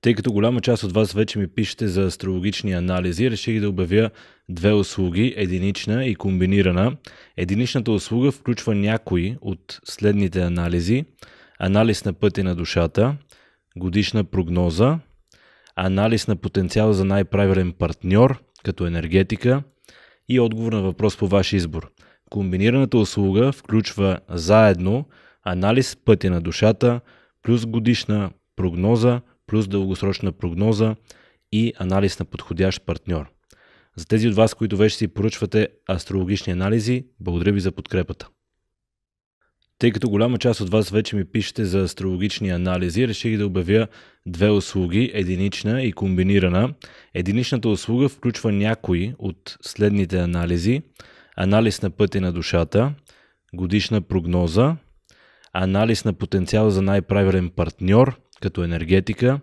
Тъй като голяма част от вас вече ми пишете за астрологични анализи, реших да обявя две услуги, единична и комбинирана. Единичната услуга включва някои от следните анализи: анализ на пътя на душата, годишна прогноза, анализ на потенциал за най-правилен партньор, като енергетика, и отговор на въпрос по ваш избор. Комбинираната услуга включва заедно анализ пътя на душата, плюс годишна прогноза, плюс дългосрочна прогноза и анализ на подходящ партньор. За тези от вас, които вече си поръчвате астрологични анализи, благодаря ви за подкрепата. Тъй като голяма част от вас вече ми пишете за астрологични анализи, реших да обявя две услуги, единична и комбинирана. Единичната услуга включва някои от следните анализи: анализ на пътя на душата, годишна прогноза, анализ на потенциал за най-правилен партньор, като енергетика,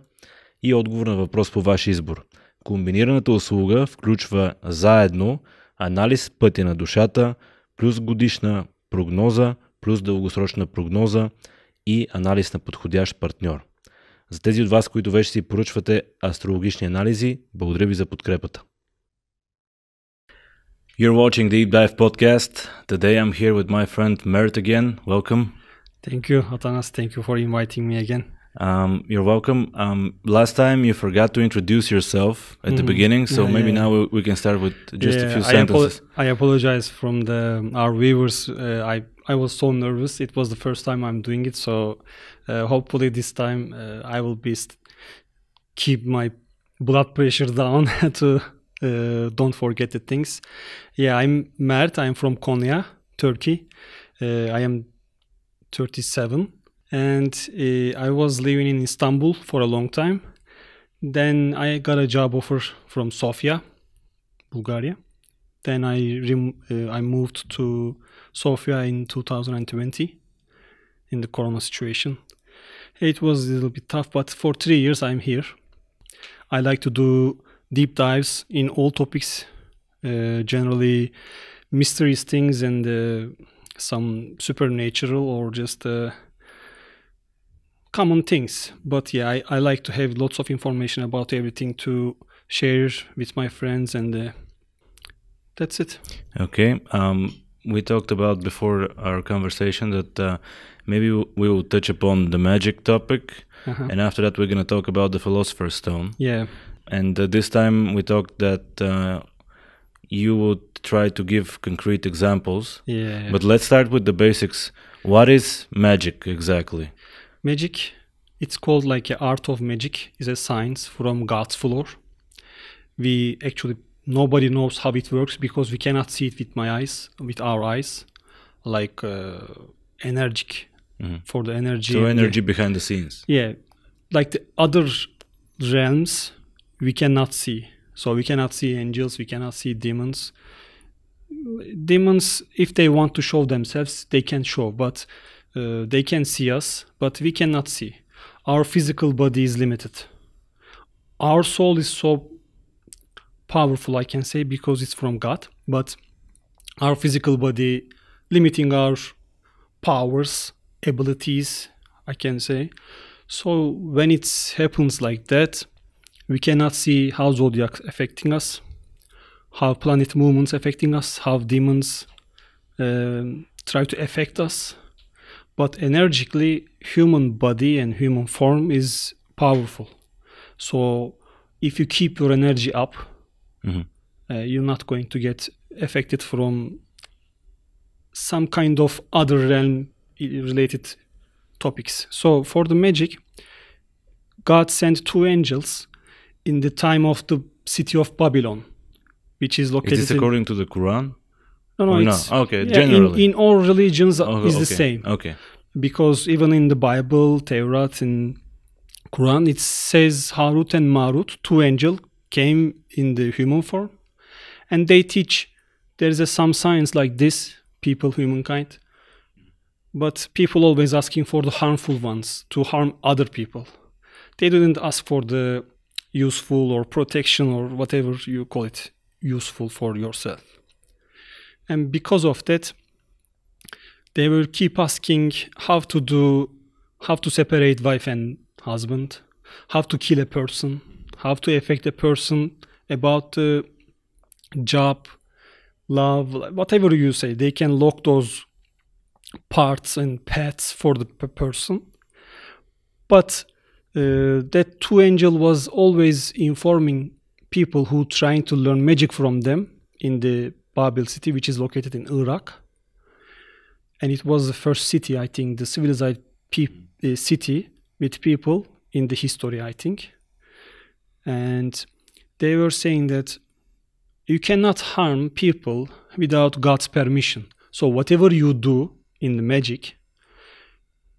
и отговор на въпрос по ваш избор. Комбинираната услуга включва заедно анализ пътя на душата, плюс годишна прогноза, плюс дългосрочна прогноза и анализ на подходящ партньор. За тези от вас, които вече си поръчвате астрологични анализи, благодаря ви за подкрепата. You're watching the DeepDive podcast. Today I'm here with my friend Mert again. Welcome. Thank you, Atanas. Thank you for inviting me again. You're welcome. Last time you forgot to introduce yourself at the beginning, so maybe now we can start with just a few sentences. I apologize from our viewers. I was so nervous. It was the first time I'm doing it, so hopefully this time I will keep my blood pressure down to don't forget the things. Yeah, I'm Mert. I'm from Konya, Turkey. I am 37. And I was living in Istanbul for a long time. Then I got a job offer from Sofia, Bulgaria. Then I moved to Sofia in 2020 in the corona situation. It was a little bit tough, but for 3 years I'm here. I like to do deep dives in all topics, generally mysterious things and some supernatural or just common things. But yeah, I like to have lots of information about everything to share with my friends, and that's it. Okay. We talked about before our conversation that maybe we will touch upon the magic topic, and after that we're going to talk about the Philosopher's Stone. Yeah. And this time we talked that you would try to give concrete examples. Yeah. But let's start with the basics. What is magic exactly? Magic, it's called like an art of magic, is a science from God's floor. Nobody knows how it works because we cannot see it with our eyes, like energetic for the energy. So energy behind the scenes. Yeah, like the other realms we cannot see. So we cannot see angels, we cannot see demons. Demons, if they want to show themselves, they can show, but they can see us, but we cannot see. Our physical body is limited. Our soul is so powerful, I can say, because it's from God, but our physical body limiting our powers, abilities, I can say. So when it happens like that, we cannot see how zodiac affecting us, how planet movements affecting us, how demons try to affect us. But energetically, human body and human form is powerful. So if you keep your energy up, you're not going to get affected from some kind of other realm related topics. So for the magic, God sent 2 angels in the time of the city of Babylon, which is located. Is this according to the Quran? No, it's, okay, yeah, generally. In all religions is the same. Okay. Because even in the Bible, Torah, and Quran, it says Harut and Marut, 2 angels, came in the human form, and they teach there is some science like this, humankind. But people always asking for the harmful ones, to harm other people. They didn't ask for the useful or protection or whatever you call it, useful for yourself. And because of that, they will keep asking how to separate wife and husband, how to kill a person, how to affect a person, about the job, love, whatever you say. They can lock those parts and paths for the person. But that two angel was always informing people who trying to learn magic from them in the Babil city, which is located in Iraq. And it was the first city, I think, the civilized city with people in the history, I think. And they were saying that you cannot harm people without God's permission. So whatever you do in the magic,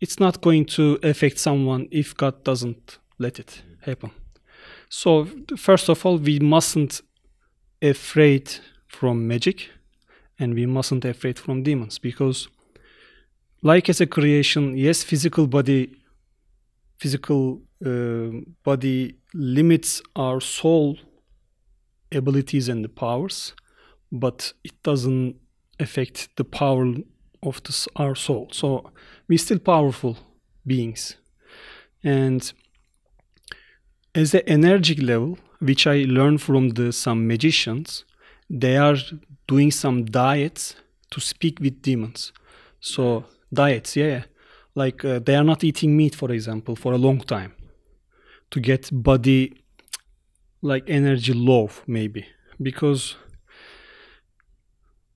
it's not going to affect someone if God doesn't let it happen. So first of all, we mustn't afraid from magic, and we mustn't afraid from demons, because like as a creation, yes, physical body limits our soul abilities and the powers, but it doesn't affect the power of our soul. So we're still powerful beings. And as an energy level, which I learned from some magicians, they are doing some diets to speak with demons. So diets, like they are not eating meat, for example, for a long time to get body like energy low, maybe, because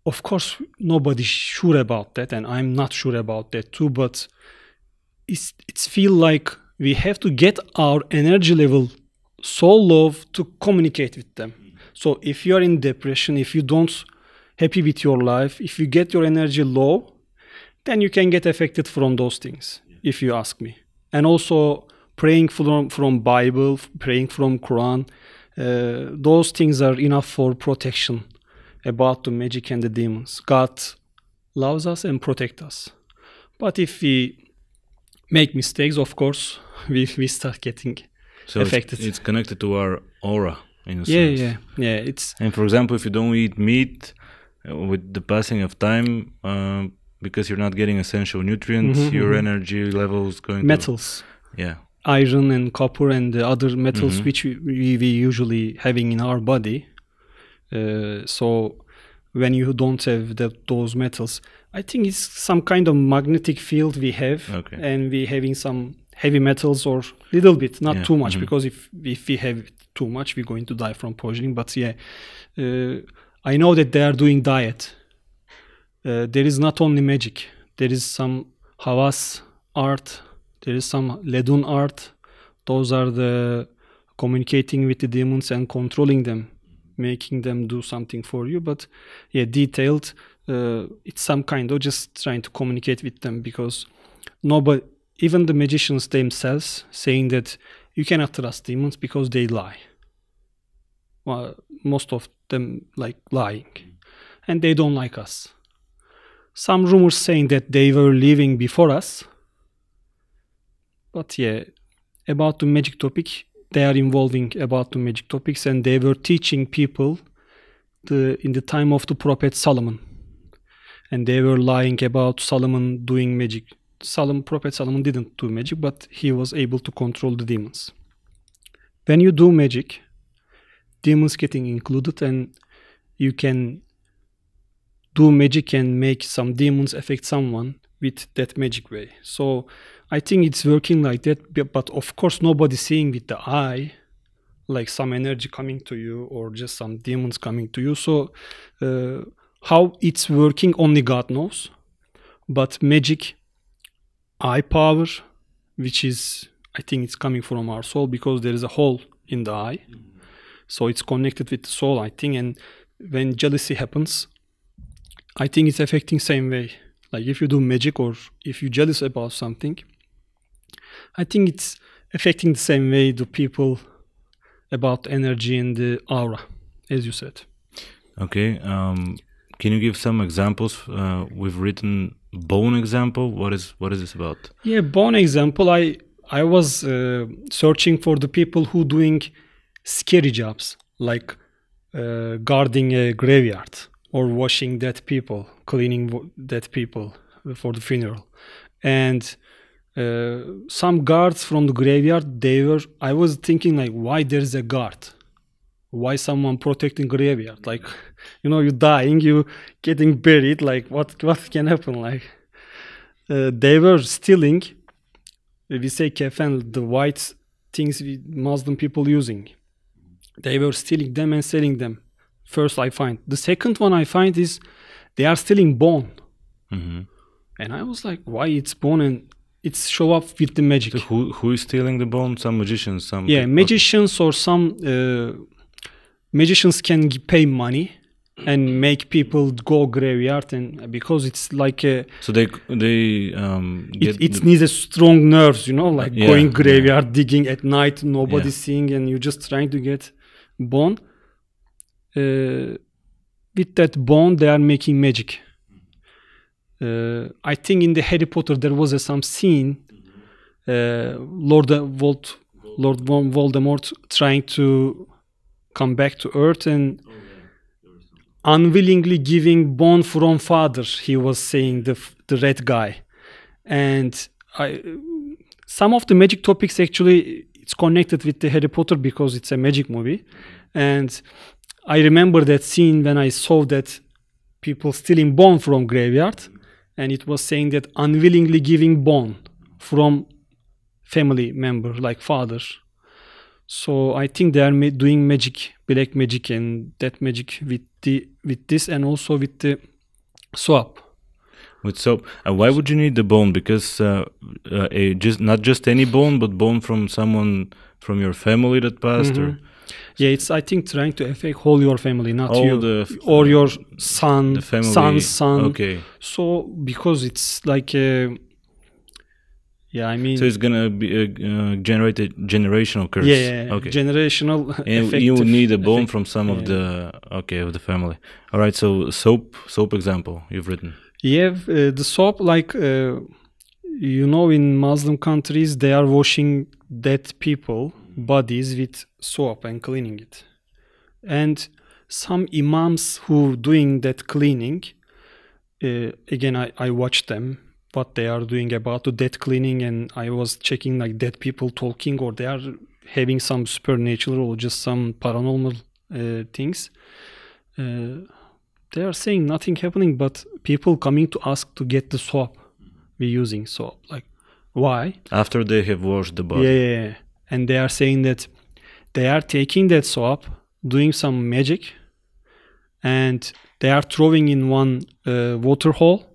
of course nobody's sure about that, and I'm not sure about that too, but it's feel like we have to get our energy level so low to communicate with them. So if you are in depression, if you don't happy with your life, if you get your energy low, then you can get affected from those things, if you ask me. And also praying from Bible, praying from Quran, those things are enough for protection about the magic and the demons. God loves us and protect us. But if we make mistakes, of course, we start getting affected. It's connected to our aura, in a sense. Yeah. It's And for example, if you don't eat meat, with the passing of time, because you're not getting essential nutrients, your energy level is going metals. Yeah. Iron and copper and the other metals which we usually having in our body. So when you don't have those metals, I think it's some kind of magnetic field we have, and we having some heavy metals or little bit, not too much, because if we have too much, we're going to die from poisoning. But I know that they are doing diet. There is not only magic. There is some havas art. There is some ledun art. Those are the communicating with the demons and controlling them, making them do something for you. But detailed, it's some kind of just trying to communicate with them, because nobody, even the magicians themselves, saying that you cannot trust demons because they lie. Well, most of them like lying, and they don't like us. Some rumors saying that they were living before us. But about the magic topic, they are involving about the magic topics, and they were teaching people in the time of the prophet Solomon. And they were lying about Solomon doing magic. Prophet Solomon didn't do magic, but he was able to control the demons. When you do magic, demons getting included, and you can do magic and make some demons affect someone with that magic way. So I think it's working like that, but of course nobody's seeing with the eye, like some energy coming to you or just some demons coming to you. So how it's working, only God knows. But magic, eye power, which is, I think it's coming from our soul, because there is a hole in the eye. So it's connected with the soul, I think. And when jealousy happens, I think it's affecting same way. Like if you do magic or if you're jealous about something, I think it's affecting the same way the people about energy and the aura, as you said. Okay. Can you give some examples? We've written bone example. What is this about? Yeah, bone example. I was searching for the people who doing scary jobs, like guarding a graveyard or washing dead people, cleaning dead people for the funeral. And some guards from the graveyard, I was thinking like, why there's a guard? Why someone protecting graveyard? Like, you dying, you getting buried, like what can happen? Like, they were stealing, we say kefen, the white things Muslim people using. They were stealing them and selling them. First I find. The second one I find is they are stealing bone. Mm-hmm. And I was like, why it's bone and it's show up with the magic? So who is stealing the bone? Some magicians, magicians or some magicians can pay money and make people go graveyard, and because it's like a, so they it needs a strong nerves, going graveyard, digging at night, nobody seeing, and you're just trying to get bone. With that bone they are making magic. I think in the Harry Potter there was some scene, Lord Voldemort trying to come back to Earth and unwillingly giving bone from father, he was saying, the red guy. And some of the magic topics actually it's connected with the Harry Potter because it's a magic movie. And I remember that scene when I saw that people stealing bone from graveyard, and it was saying that unwillingly giving bone from family member like father. So I think they are doing magic, black magic, and that magic with this, and also with the swap. With soap. And why would you need the bone? Because not just any bone, but bone from someone from your family that passed, or it's I think trying to affect whole your family, not all you or your son, the family. son. Okay. So because it's like so it's gonna be generate a generational curse. Okay. Generational. And you would need a bone from some of the family. All right. So soap example you've written. Yeah, the soap, like in Muslim countries they are washing dead people bodies with soap and cleaning it, and some imams who doing that cleaning. Again, I watched them. What they are doing about the dead cleaning, and I was checking like dead people talking, or they are having some supernatural or just some paranormal things. They are saying nothing happening, but people coming to ask to get the soap. We're using soap. Like, why? After they have washed the body. Yeah. And they are saying that they are taking that soap, doing some magic, and they are throwing in one water hole.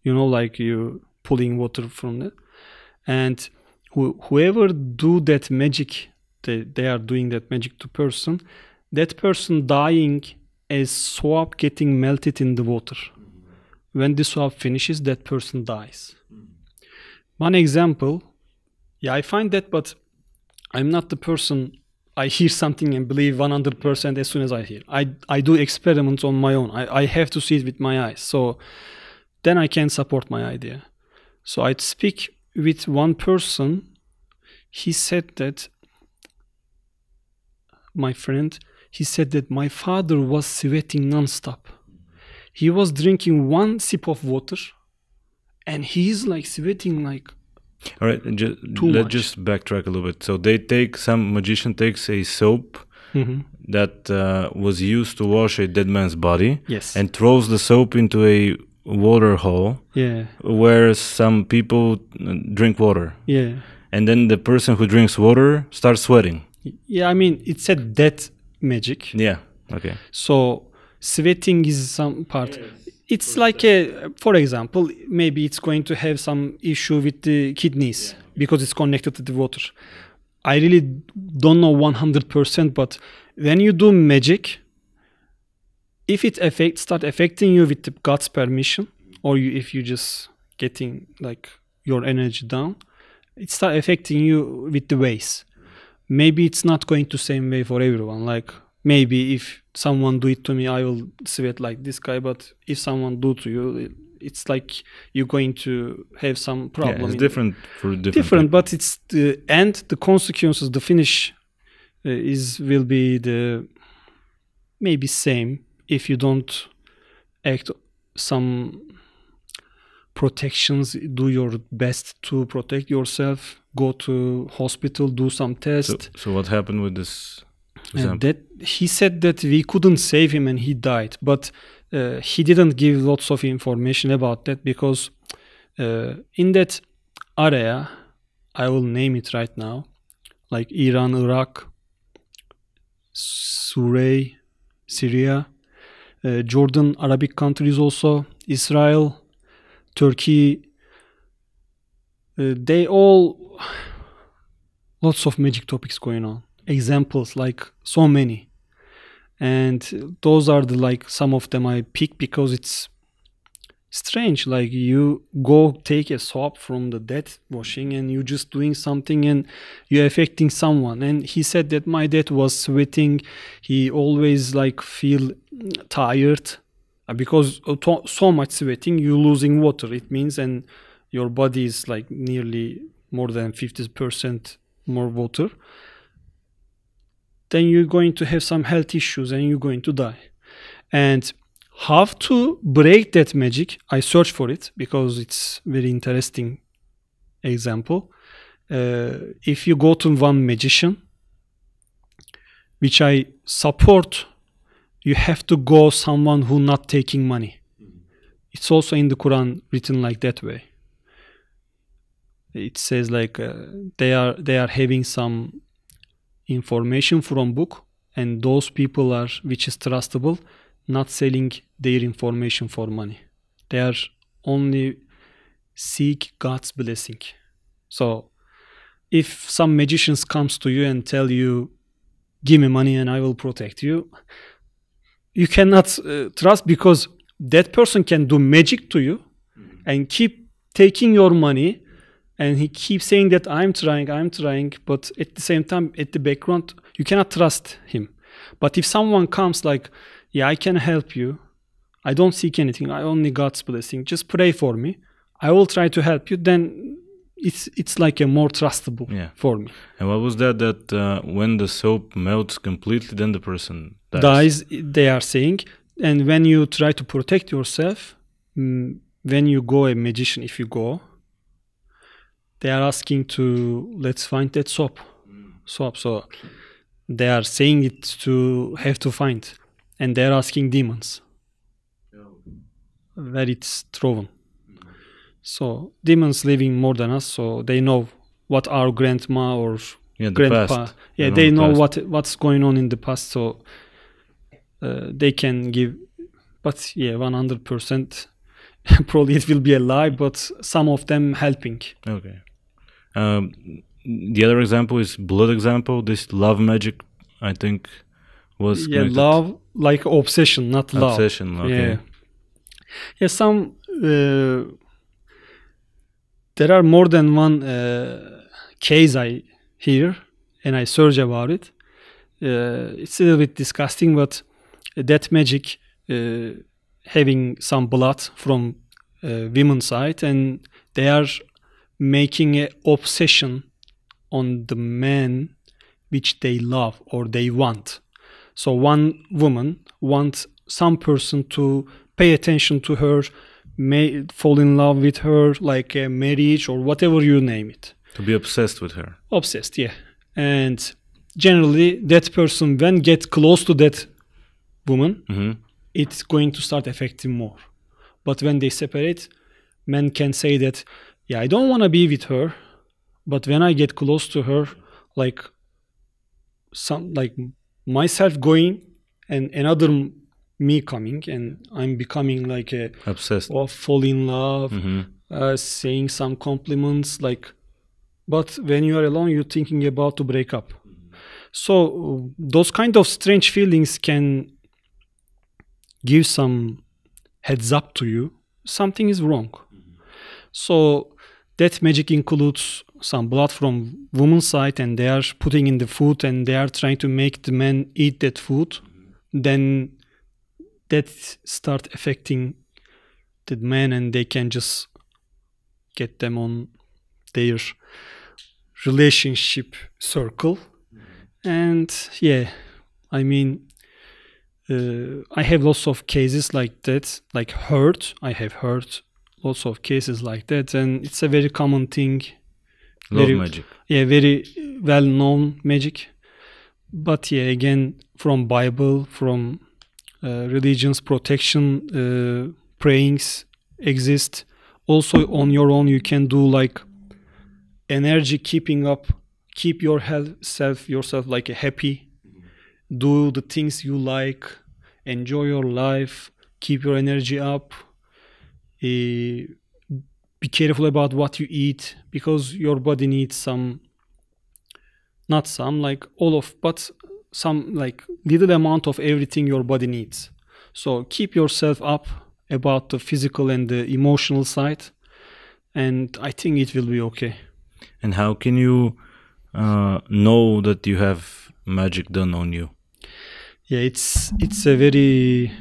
Like you pulling water from it, and whoever do that magic, they are doing that magic to person. That person dying as soap getting melted in the water. When the soap finishes, that person dies. One example, I find that, but I'm not the person. I hear something and believe 100% as soon as I hear. I do experiments on my own. I have to see it with my eyes. So then I can support my idea. So I'd speak with one person. He said that, my friend, he said that my father was sweating non-stop. He was drinking one sip of water and he's like sweating like. All right, let's just backtrack a little bit. So some magician takes a soap that was used to wash a dead man's body, and throws the soap into a water hole, where some people drink water, and then the person who drinks water starts sweating. It said that magic. Okay. So sweating is some part. It's like for example, maybe it's going to have some issue with the kidneys because it's connected to the water. I really don't know 100%, but when you do magic, if it start affecting you with the God's permission, or if you just getting like your energy down, it start affecting you with the ways. Maybe it's not going to same way for everyone. Like maybe if someone do it to me, I will sweat like this guy. But if someone do to you, it's like you're going to have some problem. It's different for different. But it's the end, the consequences, the finish will be the maybe same if you don't act some protections, do your best to protect yourself, go to hospital, do some tests. So what happened with this example? That he said that we couldn't save him and he died, but he didn't give lots of information about that, because in that area, I will name it right now, like Iran, Iraq, Syria, Jordan, Arabic countries also, Israel, Turkey, they all, lots of magic topics going on. Examples, like so many. And those are the, like, some of them I pick because it's strange. Like, you go take a soap from the dead washing and you just doing something and you're affecting someone. And he said that my dad was sweating. He always like feel tired because so much sweating, you losing water. It means, and your body is like nearly more than 50% more water. Then you're going to have some health issues and you're going to die. And how to break that magic, I search for it because it's very interesting example. If you go to one magician, which I support, you have to go someone who not taking money. It's also in the Quran written like that way. It says like they are having some information from book, and those people are, which is trustable, not selling their information for money. They are only seek God's blessing. So if some magicians comes to you and tell you, give me money and I will protect you, you cannot trust, because that person can do magic to you and keep taking your money, and he keeps saying that I'm trying, but at the same time, at the background, you cannot trust him. But if someone comes like, yeah, I can help you, I don't seek anything, I only God's blessing, just pray for me, I will try to help you, then it's like a more trustable for me. And what was that when the soap melts completely, then the person dies, they are saying. And when you try to protect yourself, when you go a magician, if you go, they are asking to, let's find that soap. So they are saying it to have to find, and they are asking demons where it's thrown. So demons living more than us, so they know what our grandma or grandpa, they know what's going on in the past, so they can give. But 100% probably it will be a lie, but some of them helping. Okay. The other example is blood example. This love magic, I think, was connected. Love, like obsession, not love. Obsession, okay. Some there are more than one case I hear and I search about it. It's a little bit disgusting, but that magic, having some blood from women's side, and they are making an obsession on the man which they love or they want. So one woman wants some person to pay attention to her, may fall in love with her, like a marriage or whatever you name it. To be obsessed with her. Obsessed, yeah. And generally that person, when get close to that woman, it's going to start affecting more. But when they separate, men can say that, I don't want to be with her, but when I get close to her, like myself going and another me coming, and I'm becoming like a obsessed, or fall in love, saying some compliments, like. But when you are alone, you're thinking about to break up. So those kind of strange feelings can give some heads up to you. Something is wrong. So that magic includes some blood from woman's side, and they are putting in the food, and they are trying to make the men eat that food. Then that start affecting the men, and they can just get them on their relationship circle. And I mean, I have lots of cases like that, like I have heard lots of cases like that, and it's a very common thing. Love magic. Yeah, very well-known magic. But yeah, again, from Bible, from religions, protection, prayings exist. Also, on your own, you can do like energy keeping up, keep your yourself like a happy. Do the things you like, enjoy your life, keep your energy up. Be careful about what you eat, because your body needs some, not some, like all of, but some like little amount of everything your body needs. So keep yourself up about the physical and the emotional side, and I think it will be okay. And how can you know that you have magic done on you? Yeah, it's a very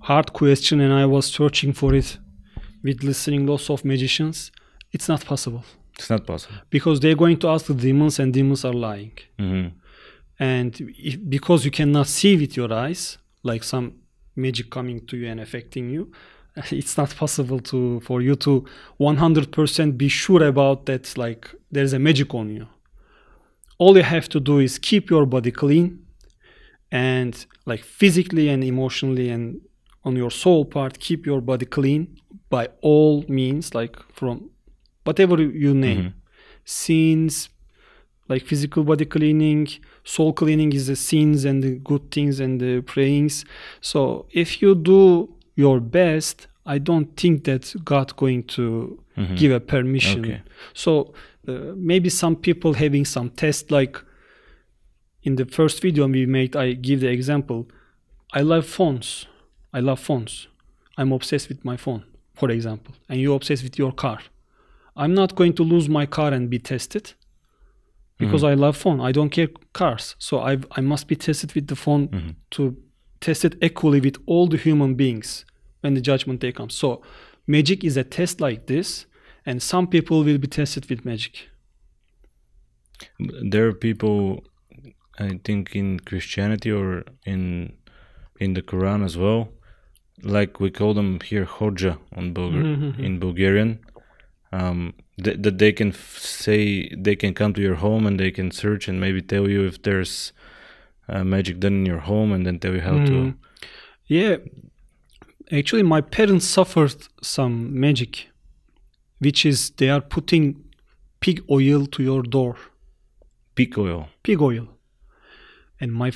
hard question, and I was searching for it with listening lots of magicians. It's not possible. It's not possible. Because they're going to ask the demons, and demons are lying. Mm-hmm. And because you cannot see with your eyes, like some magic coming to you and affecting you, it's not possible for you to 100% be sure about that, like there's a magic on you. All you have to do is keep your body clean, and like physically and emotionally and on your soul part, keep your body clean by all means, like from whatever you name. Sins, like physical body cleaning, soul cleaning is the sins and the good things and the prayings. So if you do your best, I don't think that God going to give a permission. Okay. So maybe some people having some test, like in the first video we made, I give the example. I love phones. I'm obsessed with my phone, for example, and you're obsessed with your car. I'm not going to lose my car and be tested because I love phone. I don't care cars. So I must be tested with the phone to test it equally with all the human beings when the judgment day comes. So magic is a test like this, and some people will be tested with magic. There are people, I think, in Christianity or in the Quran as well, like we call them here Hoja in Bulgarian, that they can say, they can come to your home and they can search and maybe tell you if there's magic done in your home, and then tell you how to. Yeah, actually my parents suffered some magic, which is they are putting pig oil to your door. Pig oil. And my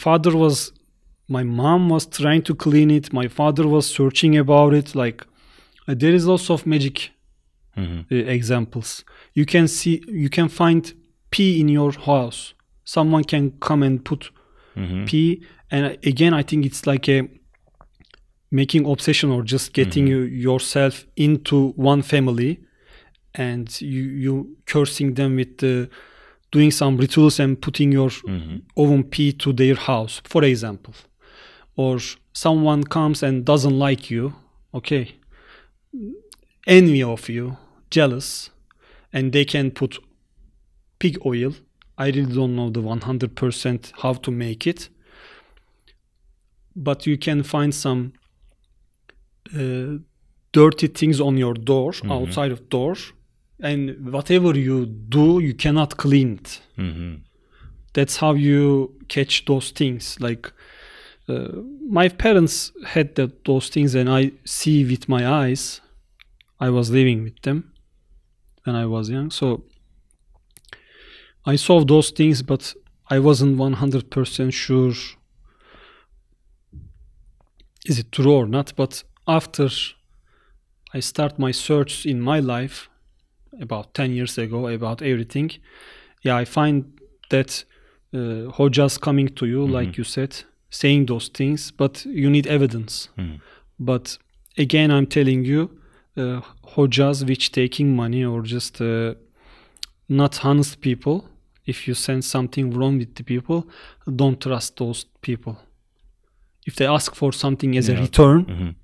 mom was trying to clean it. My father was searching about it. Like there is lots of magic examples. You can find pee in your house. Someone can come and put pee. And again, I think it's like a making obsession or just getting yourself into one family, and you cursing them with doing some rituals and putting your own pee to their house, for example. Or someone comes and doesn't like you, okay, envy of you, jealous, and they can put pig oil. I really don't know the 100% how to make it, but you can find some dirty things on your door, outside of door, and whatever you do, you cannot clean it. That's how you catch those things. Like my parents had those things, and I see with my eyes. I was living with them when I was young, so I saw those things, but I wasn't 100% sure is it true or not. But after I start my search in my life about 10 years ago about everything, yeah, I find that Hojas coming to you, like you said, saying those things, but you need evidence. But again, I'm telling you, Hojas which taking money or just not honest people, if you sense something wrong with the people, don't trust those people. If they ask for something as a return,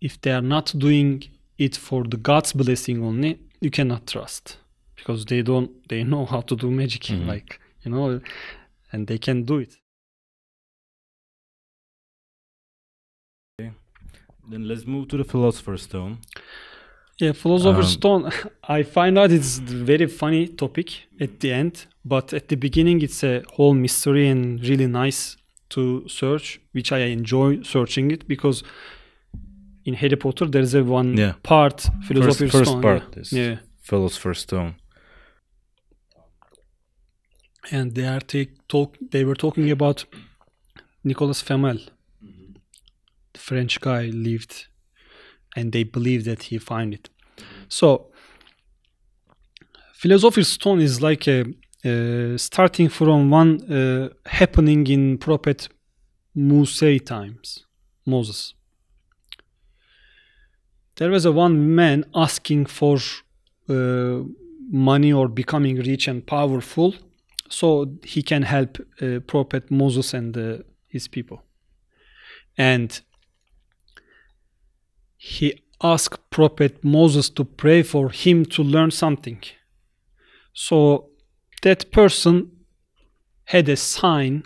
if they are not doing it for the God's blessing only, you cannot trust, because they know how to do magic, like, you know, and they can do it. Okay. Then let's move to the Philosopher's Stone. Yeah, Philosopher's Stone, I find out it's a very funny topic at the end, but at the beginning it's a whole mystery and really nice to search, which I enjoy searching it because in Harry Potter there's a one part Philosopher's first Stone. part is Philosopher's Stone. And they were talking about Nicolas Flamel. The French guy lived, and they believe that he found it. So, Philosopher's Stone is like a starting from one happening in Prophet Moses times. Moses. There was a one man asking for money or becoming rich and powerful, so he can help Prophet Moses and his people. And he asked Prophet Moses to pray for him to learn something. So that person had a sign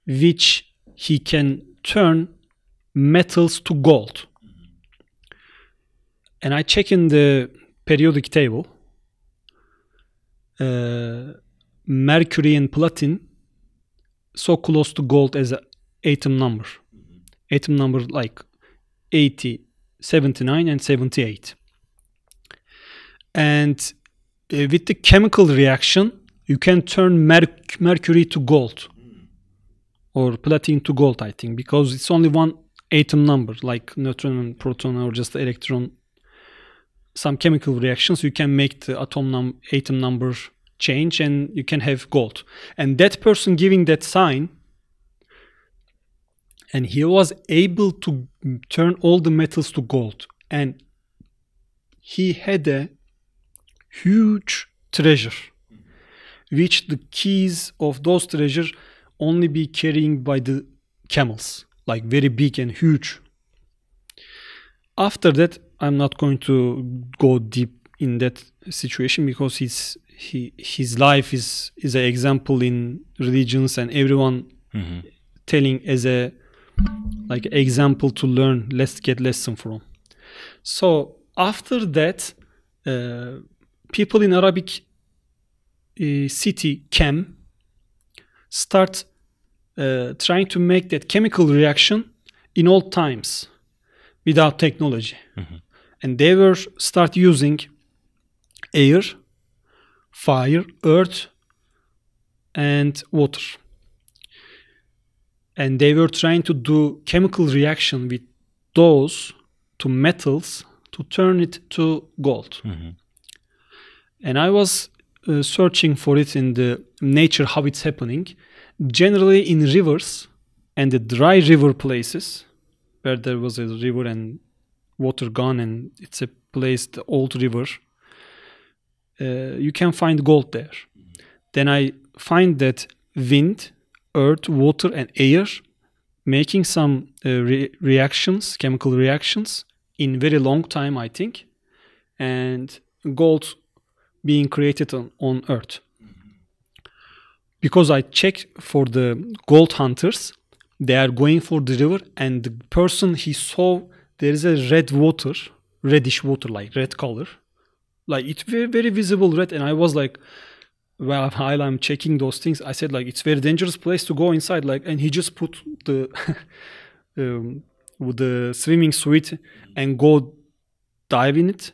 which he can turn metals to gold. And I check in the periodic table. Mercury and platinum so close to gold as an atom number. Atom number like 80, 79 and 78. And with the chemical reaction, you can turn mercury to gold. Or platinum to gold, I think, because it's only one atom number, like neutron and proton or just electron. Some chemical reactions, you can make the atom number change and you can have gold. And that person giving that sign, and he was able to turn all the metals to gold. And he had a huge treasure, which the keys of those treasures only be carrying by the camels, like very big and huge. After that, I'm not going to go deep in that situation because his life is an example in religions and everyone telling as a like example to learn, let's get lesson from. So after that, people in Arabic city Kem start trying to make that chemical reaction in old times without technology. And they were start using air, fire, earth, and water. And they were trying to do chemical reaction with those to metals to turn it to gold. And I was searching for it in the nature, how it's happening. Generally in rivers and the dry river places where there was a river and water gone and it's a place, the old river, you can find gold there. Then I find that wind, earth, water and air making some reactions, chemical reactions in very long time, I think, and gold being created on earth. Because I checked for the gold hunters, they are going for the river and the person he saw there is a reddish water, like red color. Like it's very, very visible red. And I was like, well, while I'm checking those things, I said like, it's very dangerous place to go inside. Like, and he just put the, with the swimming suit and go dive in it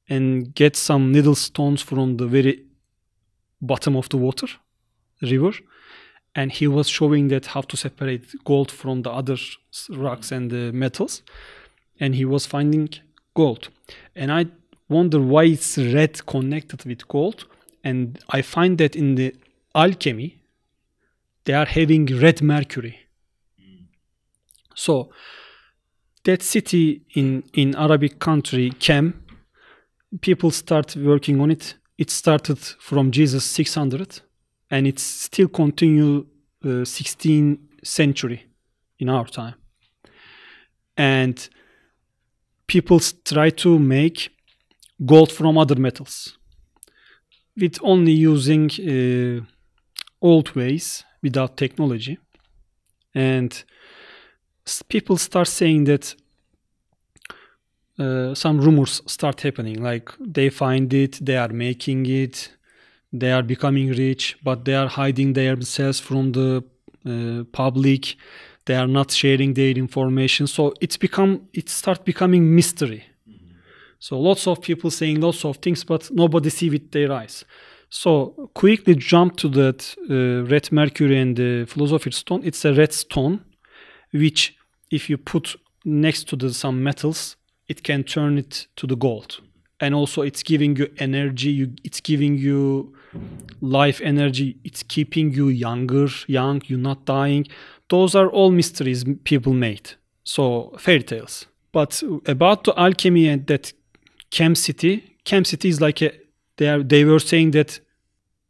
and get some needle stones from the very bottom of the water, river. And he was showing that how to separate gold from the other rocks and the metals. And he was finding gold. And I wonder why it's red connected with gold. And I find that in the alchemy, they are having red mercury. So that city in Arabic country, Kem, people start working on it. It started from Jesus 600 and it's still continue 16th century in our time. And people try to make gold from other metals with only using old ways without technology. And people start saying that some rumors start happening. Like they find it, they are making it, they are becoming rich, but they are hiding themselves from the public. They are not sharing their information. So it starts becoming mystery. So lots of people saying lots of things, but nobody see with their eyes. So quickly jump to that red mercury and the philosopher's stone. It's a red stone, which if you put next to some metals, it can turn it to the gold. And also it's giving you energy, it's giving you life energy, it's keeping you young, you're not dying. Those are all mysteries people made. So fairy tales. But about the alchemy and that Chem City is like they were saying that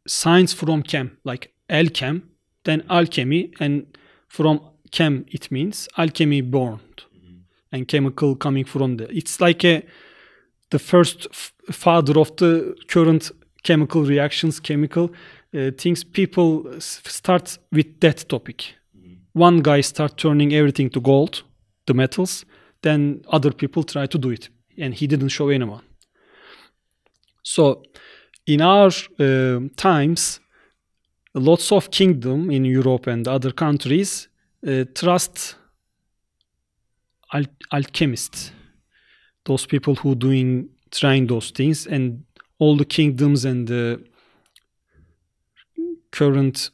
science from chem, like alchem, then alchemy, and from chem it means alchemy born, and chemical coming from it's like the first father of the current chemical reactions, chemical things. People start with that topic. One guy start turning everything to gold, the metals, then other people try to do it, and he didn't show anyone. So in our times, lots of kingdom in Europe and other countries trust alchemists, those people who trying those things, and all the kingdoms and the current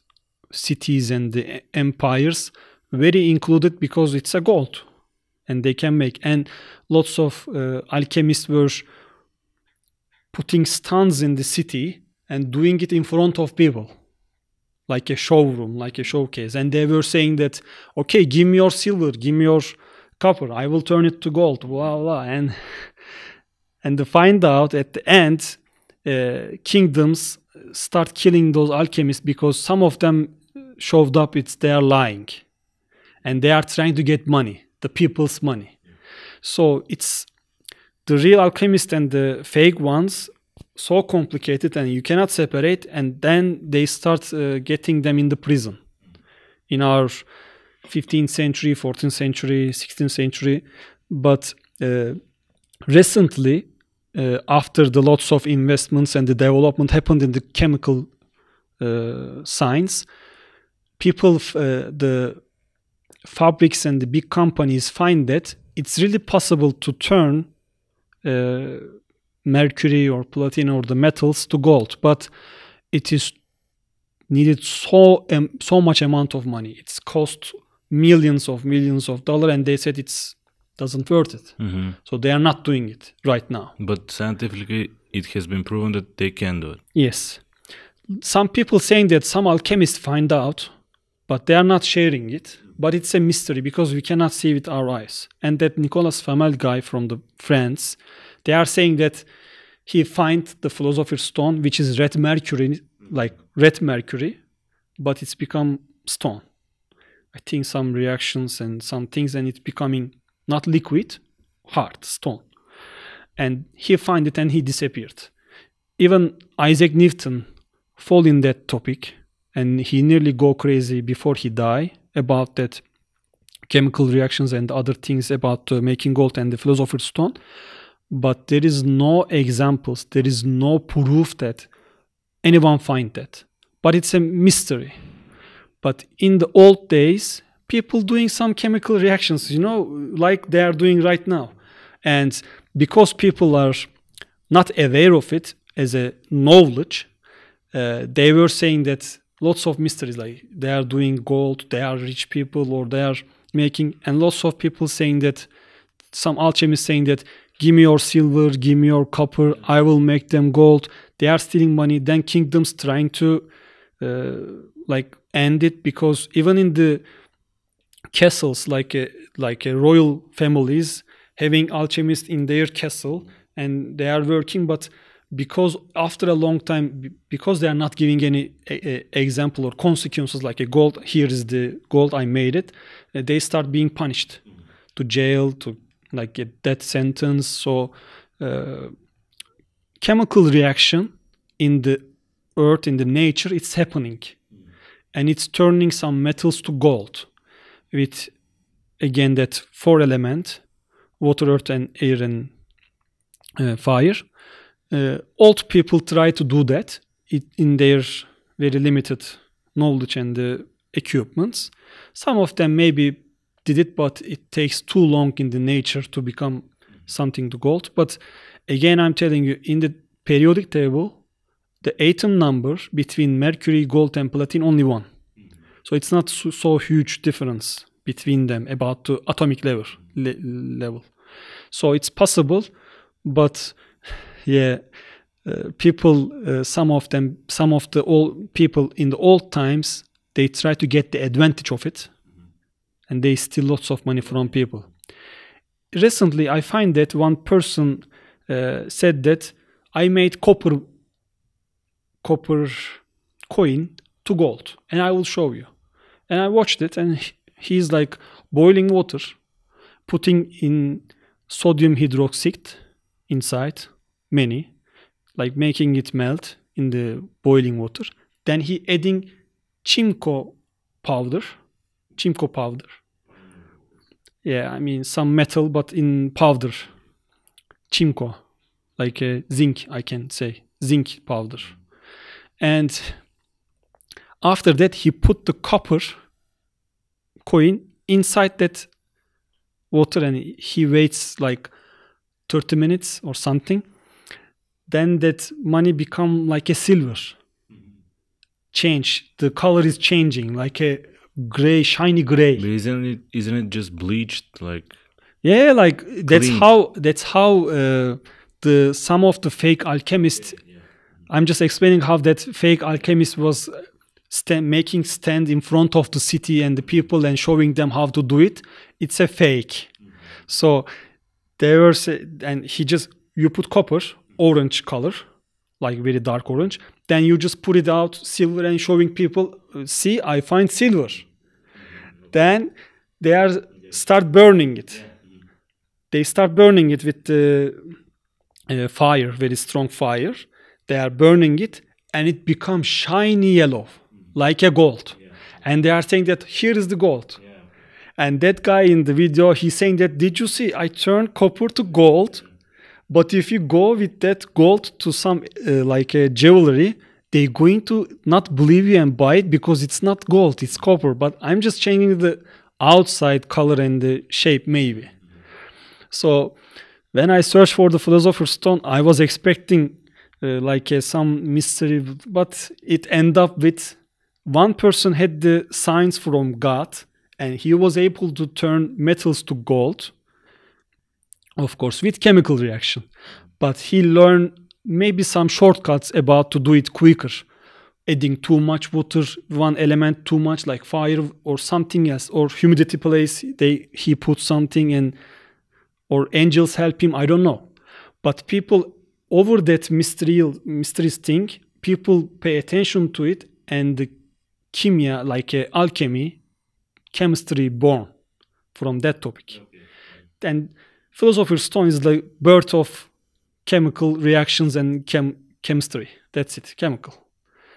cities and the empires very included because it's a gold and they can make. And lots of alchemists were putting stands in the city and doing it in front of people, like a showroom, like a showcase. And they were saying that, okay, give me your silver, give me your copper, I will turn it to gold, blah, blah. And to find out at the end, kingdoms start killing those alchemists because some of them showed up, they are lying. And they are trying to get money, the people's money. So it's the real alchemists and the fake ones, so complicated, and you cannot separate. And then they start getting them in the prison in our 15th century, 14th century, 16th century. But recently, after the lots of investments and the development happened in the chemical science, people, the fabrics and the big companies find that it's really possible to turn mercury or platinum or the metals to gold, but it is needed so much amount of money. It's cost millions of dollars, and they said it's doesn't worth it. So they are not doing it right now. But scientifically, it has been proven that they can do it. Yes. Some people saying that some alchemists find out, but they are not sharing it. But it's a mystery because we cannot see with our eyes. And that Nicolas Flamel guy from France, they are saying that he find the philosopher's stone, which is red mercury, like red mercury, but it's become stone. I think some reactions and some things, and it's becoming not liquid, hard, stone. And he find it and he disappeared. Even Isaac Newton fall in that topic, and he nearly go crazy before he die about that chemical reactions and other things about making gold and the philosopher's stone. But there is no examples, there is no proof that anyone find that. But it's a mystery. But in the old days, people doing some chemical reactions, like they are doing right now. And because people are not aware of it as a knowledge, they were saying that lots of mysteries, like they are doing gold, they are rich people, or they are making, and lots of people saying that, some alchemists saying that, give me your silver, give me your copper, I will make them gold. They are stealing money. Then kingdoms trying to end it, because even in the castles, like a royal families having alchemists in their castle, and they are working, but because after a long time, because they are not giving any example or consequences, like a gold, here is the gold, I made it, they start being punished to jail, to like a death sentence. So chemical reaction in the earth, in the nature, it's happening, and it's turning some metals to gold with, again, that 4 element, water, earth and air and fire. Old people try to do that in their very limited knowledge and equipments. Some of them maybe did it, but it takes too long in the nature to become something to gold. But again, I'm telling you, in the periodic table, the atom number between mercury, gold, and platinum only one. So it's not so huge difference between them about the atomic level. So it's possible, but yeah, people, some of the old people in the old times, they try to get the advantage of it, and they steal lots of money from people. Recently, I find that one person said that I made copper coin to gold, and I will show you. And I watched it, and he's like boiling water, putting in sodium hydroxide inside, like making it melt in the boiling water. Then he adding chimco powder. Yeah, I mean some metal, but in powder. Chimco, like a zinc, I can say, zinc powder. And after that, he put the copper coin inside that water, and he waits like 30 minutes or something. Then that money become like a silver. Change. The color is changing, like a gray, shiny gray. But isn't it just bleached? Like yeah, like that's cleaned. how the some of the fake alchemists. I'm just explaining how that fake alchemist was making stand in front of the city and the people and showing them how to do it. It's a fake. So they were and you put copper, orange color, like very dark orange. Then you just put it out silver and showing people, see, I find silver. Then they start burning it. They start burning it with fire, very strong fire. They are burning it, and it becomes shiny yellow, like a gold. And they are saying that here is the gold. And that guy in the video, he's saying that, did you see, I turned copper to gold. But if you go with that gold to some like a jewelry, they're going to not believe you and buy it because it's not gold, it's copper. But I'm just changing the outside color and the shape maybe. So when I searched for the Philosopher's Stone, I was expecting some mystery, but it ended up with one person had the signs from God, and he was able to turn metals to gold, of course, with chemical reaction. But he learned maybe some shortcuts about to do it quicker, adding too much water, one element too much, like fire or something else, or humidity place. He put something or angels help him. I don't know, but people over that mysterious thing, people pay attention to it, and the chemia, like alchemy, chemistry born from that topic. And Philosopher's Stone is the birth of chemical reactions and chemistry. That's it, chemical.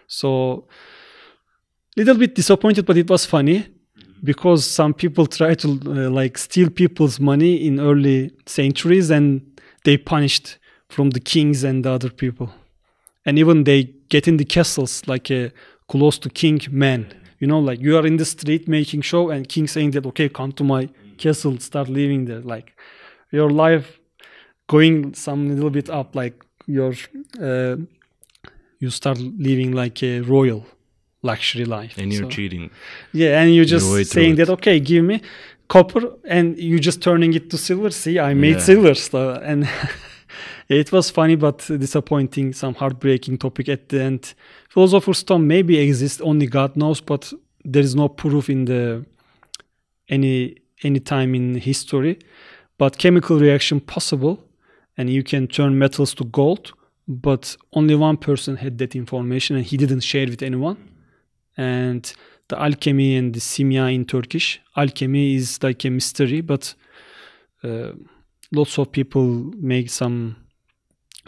So, little bit disappointed, but it was funny because some people try to steal people's money in early centuries, and they punished from the kings and the other people. And even they get in the castles close to king men. You know, like you are in the street making show and king saying that, okay, come to my castle, start living there. Like your life going some little bit up, like you start living like a royal luxury life. And you're cheating. Yeah, and you're just saying that, okay, give me copper, and you just turning it to silver. See, I made silver. So, and it was funny, but disappointing, some heartbreaking topic at the end. Philosopher's Stone maybe exists, only God knows, but there is no proof in any time in history. But chemical reaction possible, and you can turn metals to gold, but only one person had that information, and he didn't share it with anyone. And the alchemy and the simya in Turkish, alchemy is like a mystery, but lots of people make some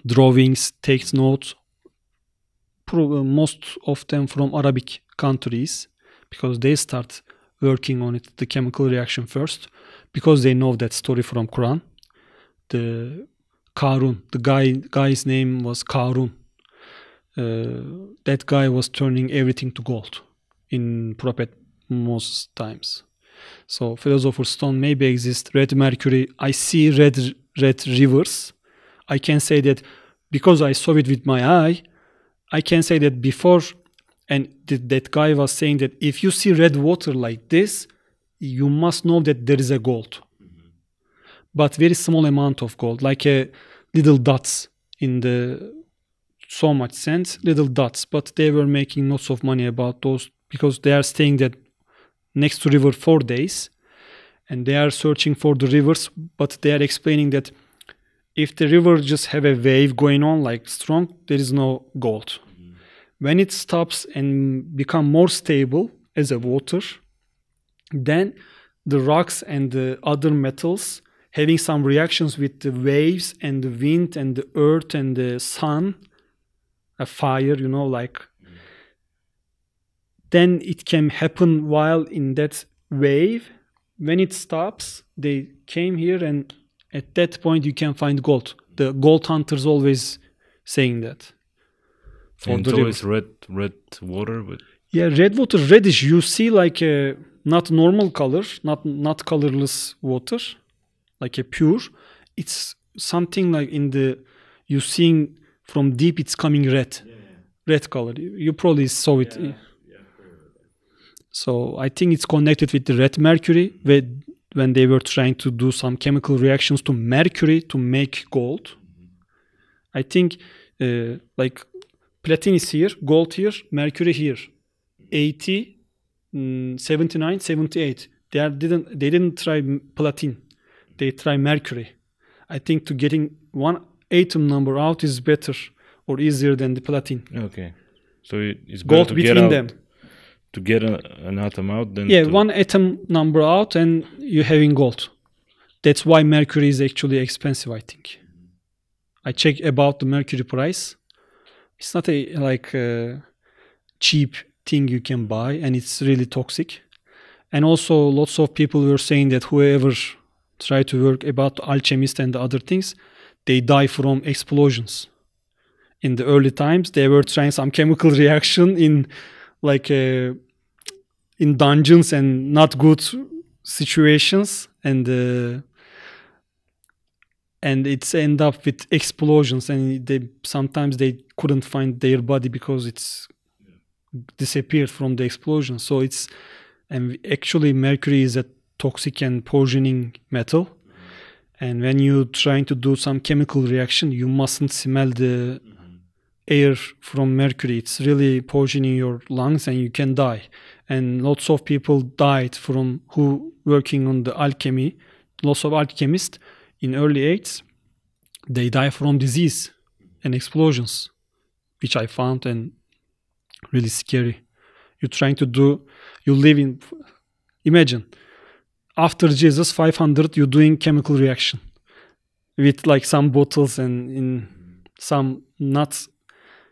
drawings, takes notes, most of them from Arabic countries, because they start working on it, the chemical reaction first, because they know that story from Quran. The Karun. The guy's name was Karun. That guy was turning everything to gold in Prophet most times. So Philosopher's Stone maybe exists. Red mercury. I see red rivers. I can say that because I saw it with my eye. I can say that before, and that guy was saying that if you see red water like this, you must know that there is a gold. But very small amount of gold, like a little dots in the so much sense, little dots. But they were making lots of money about those because they are staying that next to river 4 days, and they are searching for the rivers. But they are explaining that if the river just have a wave going on like strong, there is no gold. When it stops and become more stable as a water, then the rocks and the other metals having some reactions with the waves and the wind and the earth and the sun, a fire, like then it can happen while in that wave. When it stops, they came here, and at that point you can find gold. The gold hunters always saying that. And it's always red water, but red water, reddish. You see like a not normal color, not colorless water, like a pure. It's something like you seeing from deep. It's coming red, red color. You probably saw it. So I think it's connected with the red mercury when they were trying to do some chemical reactions to mercury to make gold. I think like platinum is here, gold here, mercury here. 80, 79, 78. They didn't try platinum. They try mercury. I think to getting one atom number out is better or easier than the platinum. Okay. So it's gold better to between get out, them. To get an atom out than one atom number out and you're having gold. That's why mercury is actually expensive, I think. I check about the mercury price. It's not a cheap thing you can buy, and it's really toxic. And also lots of people were saying that whoever try to work about alchemist and the other things, they die from explosions. In the early times, they were trying some chemical reaction in in dungeons and not good situations, and it's end up with explosions, and sometimes they couldn't find their body because it's disappeared from the explosion. So and actually mercury is a toxic and poisoning metal, and when you're trying to do some chemical reaction, you mustn't smell the air from mercury. It's really poisoning your lungs and you can die. And lots of people died from who working on the alchemy. Lots of alchemists in early age, they die from disease and explosions, which I found and really scary. Imagine after Jesus 500, you're doing chemical reaction with like some bottles and in some not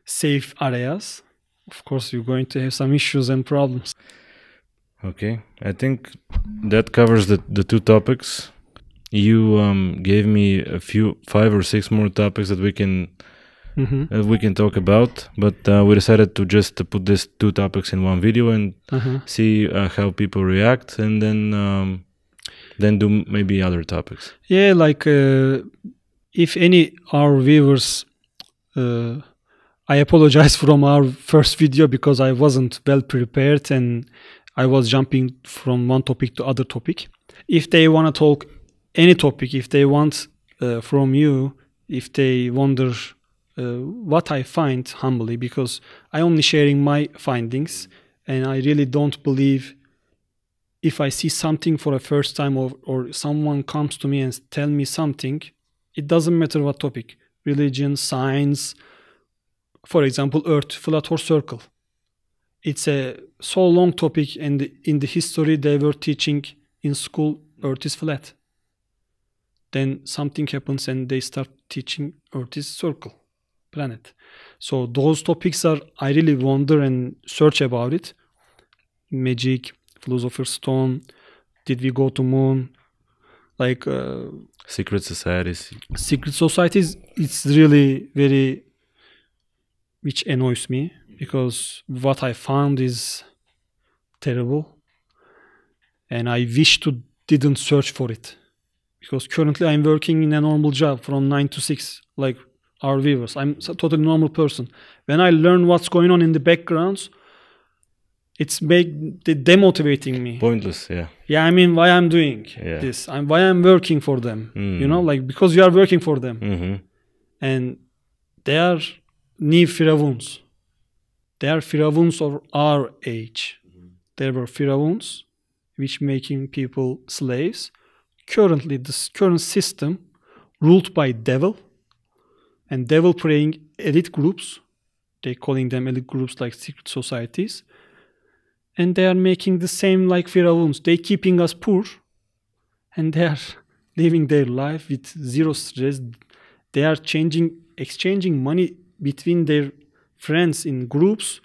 safe areas. Of course, you're going to have some issues and problems. Okay, I think that covers the two topics. You gave me a few 5 or 6 more topics that we can talk about, but we decided to just put these 2 topics in one video and see how people react, and then do maybe other topics. Yeah, like if any our viewers, I apologize from our first video because I wasn't well prepared and I was jumping from one topic to other topic. If they want to talk any topic, if they want from you, if they wonder what I find humbly, because I only sharing my findings, and I really don't believe if I see something for the first time or someone comes to me and tell me something, it doesn't matter what topic, religion, science, for example, Earth, flat or circle. It's a so long topic, and in the history they were teaching in school Earth is flat. Then something happens and they start teaching Earth is circle, planet. So those topics I really wonder and search about it. Magic, Philosopher's Stone, did we go to moon? Like Secret societies. Secret societies, it's really very, which annoys me, because what I found is terrible, and I wish to didn't search for it, because currently I'm working in a normal job from 9 to 6, like our viewers. I'm a totally normal person. When I learn what's going on in the backgrounds, it's demotivating me. Pointless, yeah. Yeah, I mean, why I'm doing this? Why I'm working for them? You know, like, because you are working for them. And they are new pharaohs. They are pharaohs of our age. There were pharaohs which making people slaves. Currently, this current system ruled by devil, and devil praying elite groups. They calling them elite groups like secret societies. And they are making the same like pharaohs. They keeping us poor, and they are living their life with zero stress. They are exchanging money between their friends in groups,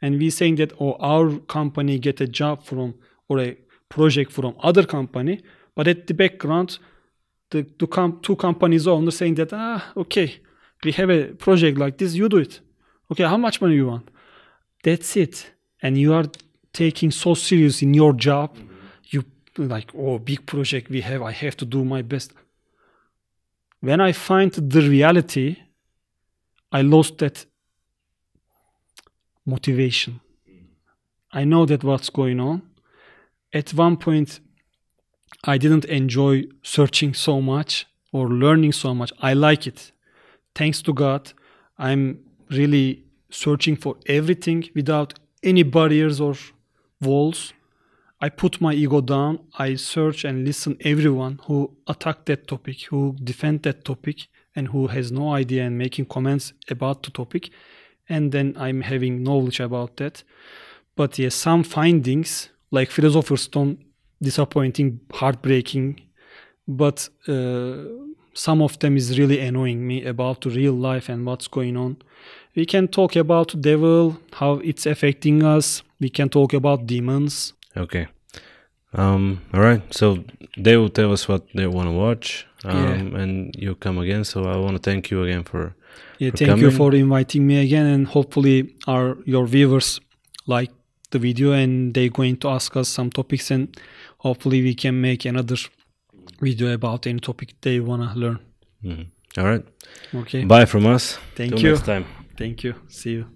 and we saying that, oh, our company get a job from or a project from other company, but at the background, the two companies owners saying that, okay, we have a project like this, you do it. Okay, how much money you want? That's it. And you are taking so serious in your job. You like, oh, big project we have, I have to do my best. When I find the reality, I lost that motivation. I know that what's going on. At one point, I didn't enjoy searching so much or learning so much. I like it. Thanks to God, I'm really searching for everything without any barriers or walls. I put my ego down. I search and listen everyone who attack that topic, who defend that topic, and who has no idea and making comments about the topic. And then I'm having knowledge about that. But yes, some findings, like Philosopher Stone, disappointing, heartbreaking. But some of them is really annoying me about the real life and what's going on. We can talk about devil, how it's affecting us. We can talk about demons. Okay. All right. So they will tell us what they want to watch, and you come again. So I want to thank you again for thank coming. you for inviting me again, and hopefully your viewers like the video and they're going to ask us some topics, and hopefully we can make another video about any topic they want to learn. All right. Okay. Bye from us. Thank Till you. next time. Thank you. See you.